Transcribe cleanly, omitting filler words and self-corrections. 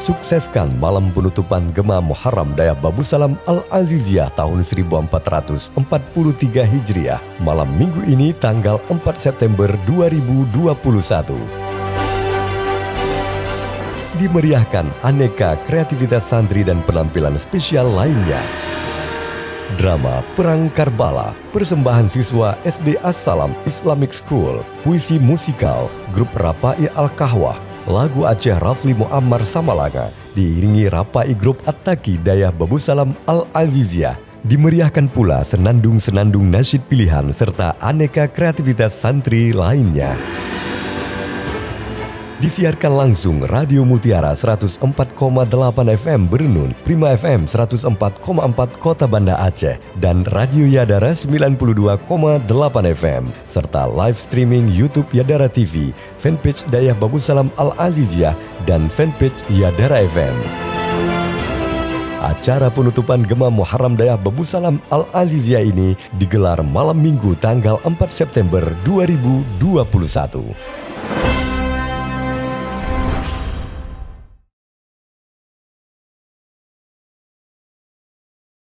sukseskan malam penutupan Gema Muharram Dayah Babu Salam Al-Aziziyah tahun 1443 Hijriah, malam minggu ini tanggal 4 September 2021. Dimeriahkan aneka kreativitas santri dan penampilan spesial lainnya. Drama Perang Karbala, persembahan siswa SD As-Salam Islamic School, puisi musikal, grup Rapai Al-Kahwah, lagu Aceh Rafli Muammar Samalanga, diiringi Rapai Grup At-Taki Dayah Babu Salam Al-Aziziyah. Dimeriahkan pula senandung-senandung nasyid pilihan serta aneka kreativitas santri lainnya. Disiarkan langsung Radio Mutiara 104,8 FM Bernun, Prima FM 104,4 Kota Banda Aceh, dan Radio Yadara 92,8 FM, serta live streaming YouTube Yadara TV, fanpage Dayah Babu Salam Al-Aziziyah, dan fanpage Yadara FM. Acara penutupan Gema Muharram Dayah Babu Salam Al-Aziziyah ini digelar malam Minggu tanggal 4 September 2021.